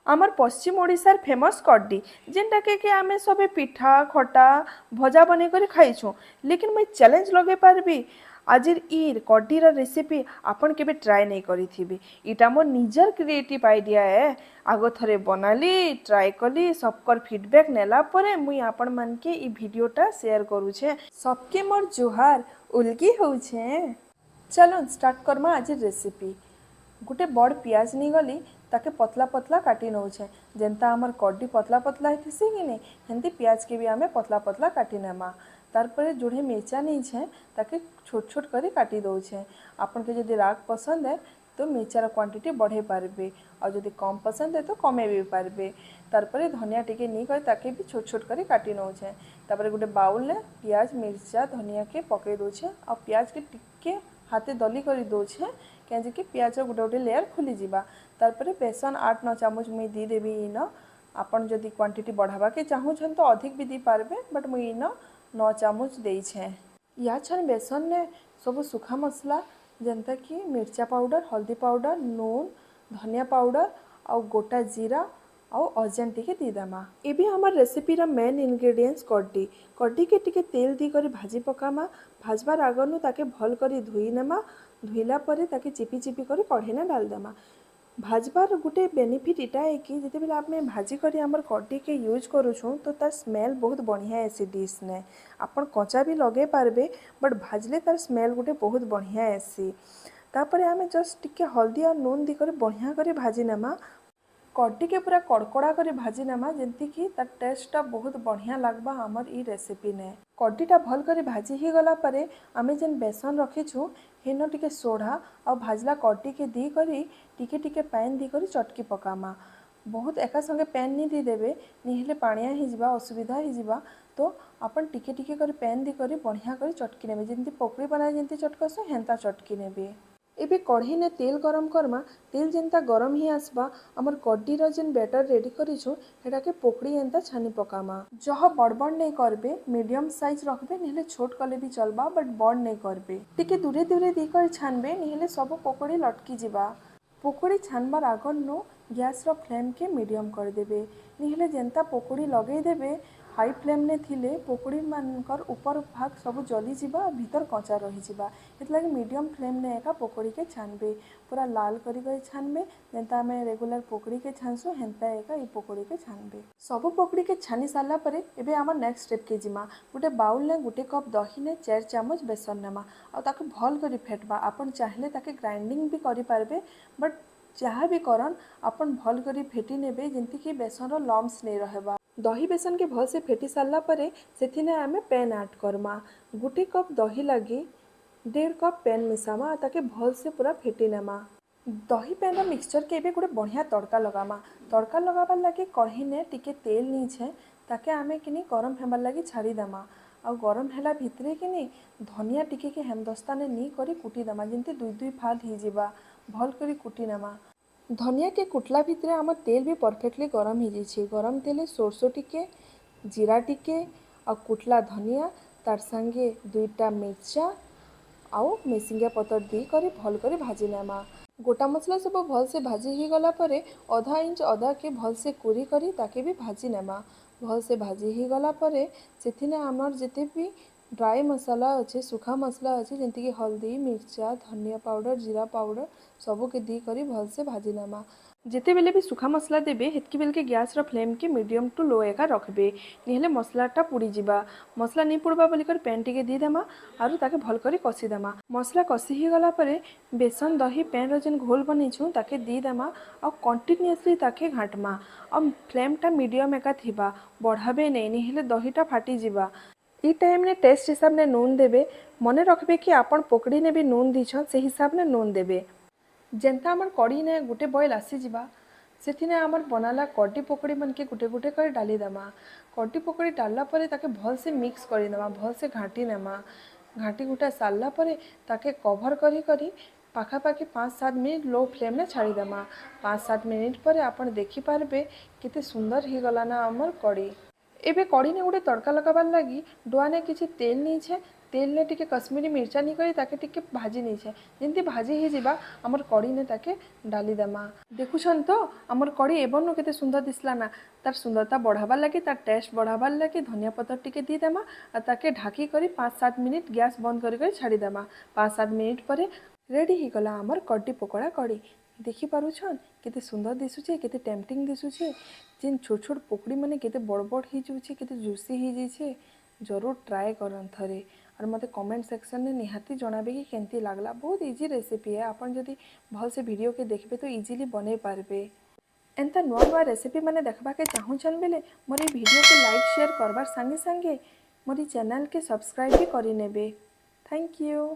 आमर पश्चिम ओडिशार फेमस कड्डी जेनटा के आमे सबे पिठा खटा भजा बनै कर खाइछुं। लेकिन मुई चैलेंज लगे पारबी आजिर ई कड्डीर रेसिपी आपन केबे ट्राई नहीं करिथिबी। इटा मोर निजर क्रिएटिव आइडिया है। आगो थरे बनाली ट्राई कली सबकर फीडबैक नेला परे मुई आपन मान के ई वीडियोटा शेयर करूछे। सबके मोर जुहार उल्गी होउछे। चलो स्टार्ट करमा आज रेसिपी। गोटे बड़ पियाज नहीं गली ताके पतला पतला काटी नौछे। जेनता आमर कड्डी पतला पतला हेसी कि नहीं हेंती पियाज के भी आमे पतला पतला काटी नेमा। तारपरे जोड़े मिर्चा नहीं छे ताके छोट छोट करी काटी दौछे। आपन के जदि राग पसंद है तो मिर्चार क्वांटिटी बढ़े पारबे और जदि कम पसंद है तो कमे भी पारबे। तारपरे धनिया टिके नहीं कर ताके भी छोट छोट करी काटी नौछे। तारपरे गोटे बाउल ने पियाज मिर्चा धनिया के पके दौछे और पियाज के टिके हाथे दली करी दौछे कहीं कि पियाज गोटे गोटे लेयर खुली जावा। तारपरे बेसन 8-9 चामच मुई दी देवी इन। आपन जदि क्वांटिटी बढ़ावा के चाहूछन तो अधिक भी दी पारबे बट मुई इन 9 चामच देइछे। या छन बेसन ने सब सुखा मसला जेनता कि मिर्चा पाउडर हल्दी पाउडर नून धनिया पाउडर और गोटा जीरा और अजन टिके दीदेमा। ये हमार रेसिपीर मेन इनग्रेडिएंट्स कड्डी। कड्डी के टिके तेल दी कर भाजी पकामा। भाजबार आगनु ताके भल करी धुई नेमा। धुईला परे ताके चिपी चिपी कर कढ़े ने डाल देमा। भाजबार गोटे बेनिफिट इटा है कि जिते आप भाजी करी आमर कड्डी के यूज करूँ तो तार स्मेल बहुत बढ़िया ऐसी डिश ने। आपन कचा भी लगे पारबे बट भाजले तार स्मेल गोटे बहुत बढ़िया ऐसी। तापरे आमे जस्ट टिके हल्दी और नून दी कर बढ़िया कर भाजी नेमा। कड्डी के पूरा कड़कड़ा कर भाजी नेमा जेंती कि तार टेस्टा बहुत बढ़िया लगबा आमर ई रेसिपी ने। कड्डीटा भल कर भाजी ही गला परे आमे जेन बेसन रखीछु हेन टिके सोढ़ा और भाजला कड्डी के दी करी टिके टिके पैन दी करी चटकी पकामा। बहुत एका संगे पैन नहीं दी देबे निहेले पानिया ही जिबा असुविधा ही जिबा। तो अपन टिके टिके कर पैन दी करी बढ़िया कर चटकी नेबे जेंती पकड़ी बनाए जेंती चटकस हेंता चटकी नेबे। एबे कढ़ी ने तेल गरम करमा। तेल जेनता गरम ही आसबा आमर कड्डीर जेन बैटर रेडी करिछु हेटा के पोकड़ी एंता छानी पकामा। जह बड़ बड़ नहीं करबे मीडियम साइज रखबे निहेले छोट कले भी चलबा बट बड़ नहीं करबे। टिके दूरे दूरे दी कर छानबे निहेले सब पकोड़ी लटकी जिबा। पकोड़ी छानबार आगनु गैस रो फ्लेम के मीडियम कर देबे निहेले जेनता पकोड़ी लगई देबे हाई फ्लेम ने थिले पकोड़ी मानकर ऊपर भाग सब जली जिबा भीतर कच्चा रही जिबा। इतलागे मीडियम फ्लेम ने एका पकोड़ी के छानबे पूरा लाल करी कर छानबे जेनता आमे रेगुलर पकोड़ी के छानसु हेंता एका ई पकोड़ी के छानबे। सब पकोड़ी के छानी सारा परे एबे आमर नेक्स्ट स्टेप के जिमा। गोटे बाउल ने गोटे कप दही ने 4 चामच बेसन नेमा और ताके भल करी फेटबा। आपन चाहिले ताके ग्राइंडिंग भी करि पारबे बट जहाँ भी करन आपन भल करी फेटी नेबे जेंती कि बेसन रो लम्स नहीं रहबा। दही बेसन के भल से फेटी सारा परे सेथिने आमे पैन ऐड करमा। गोटे कप दही लगी 1.5 कप पैन मिसामा ताके भल से पूरा फेटी नेमा। दही पैन रो मिक्सचर के एबे गोटे बढ़िया तड़का लगामा। तड़का लगाबार लगे कढ़ी ने टिके तेल नीछे ताके आमे किनी गरम हेबार लगी छाड़ी देमा। और गरम हेला भितरे किनी धनिया टिके के हेमदस्ता ने नी करी कुटी देमा जेंती 2-2 फाल ही जिबा भल करी कुटी नेमा। धनिया के कुटला भितरे आमर तेल भी परफेक्टली गरम ही जाइए। गरम तेल सोरसो टिके जीरा टिके और कुटला धनिया तार संगे 2टा मिर्चा आउ मेसिंगा पतर दी करी भल करी भाजी नेमा। गोटा मसला सब भल से भाजी ही गला परे आधा इंच अदा के भल से कुरी करी ताके भी भाजी नेमा। भल से भाजी ही गला परे सेथिने आमर जेते भी ड्राई मसाला अच्छे सुखा मसला अच्छे जमती कि हल्दी मिर्चा धनिया पाउडर जीरा पाउडर सबू के दी करी भल से भाजी नेमा। जिते बेले भी सुखा मसला देबे हेतकी बेल के गैस रो फ्लेम के मीडियम टू लो एका रखबे निहेले मसलाटा पुड़ी जिबा। मसला नहीं पुड़बा बोलिकर पैन टिके दी देमा आरु ताके भल करी कसी देमा। मसला कसी ही गला परे बेसन दही पैन रो जेन घोल बनेछु ताके दी देमा और कंटिन्यूअसली ताके घाटमा और फ्लेमटा मीडियम एका थिबा बढ़ाबे नहीं निहेले दहीटा फाटी जिबा। ई टाइम ने टेस्ट हिसाब ने नून देबे। मने रखबे कि आपन पकड़ी ने भी नून दीछन से हिसाब ने नून देबे। जेनता आमर कढ़ी ने गोटे बॉयल आसी जिबा सेथिने आमर बनाला कड्डी पकड़ी मन के गोटे गोटे कर डाली देमा। कड्डी पकड़ी डालला परे ताके भल से मिक्स करी देमा भल से घाटी नेमा। घाटी गुटा सारला परे ताके कवर करी करी पाखापाखि 5-7 मिनट लो फ्लेम ने छाड़ी देमा। 5-7 मिनट पर आपन देखि पारबे केते सुंदर ही गला ना आमर कढ़ी। एबे कढ़ी ने गोटे तड़का लगाबार लगी डुआ ने किछि तेल नीछे तेल ने टिके कश्मीरी मिर्चा नहीं करी ताके टिके भाजी नहीं छे जेंती भाजी ही जिबा हमर कड़ी ने ताके डाली देमा। देखुछन तो हमर कड़ी एबन केते सुंदर दिसला ना। तार सुंदरता बढ़ाबार लगे तार टेस्ट बढ़ाबार लगे धनिया पत्तर टिके दी देमा और ताके ढाकी करी 5-7 मिनिट गैस बंद करी छाड़ी देमा। 5-7 मिनिट पर रेडी ही गला हमर कड्डी पकोड़ा कड़ी। देखि पारुछन केते सुंदर दिसुचे केते टेम्पटिंग दिसुचे। जिन छोट छोट पकड़ी माने केते बड़ बड़ ही जुचे केते जुसी ही जाइछे। जरूर ट्राए करन थरे और मते कमेंट सेक्शन में निहाती जणाबे कि केंती लागला। बहुत इजी रेसिपी है आपन जदी भल से वीडियो के देखबे तो इजीली बने पारबे। एंता नुआ नुआ रेसिपी माने देखबा के चाहूछन बेले मोर ई वीडियो के लाइक शेयर करबार संगे संगे मोर चैनल के सब्सक्राइब भी करि नेबे। Thank you.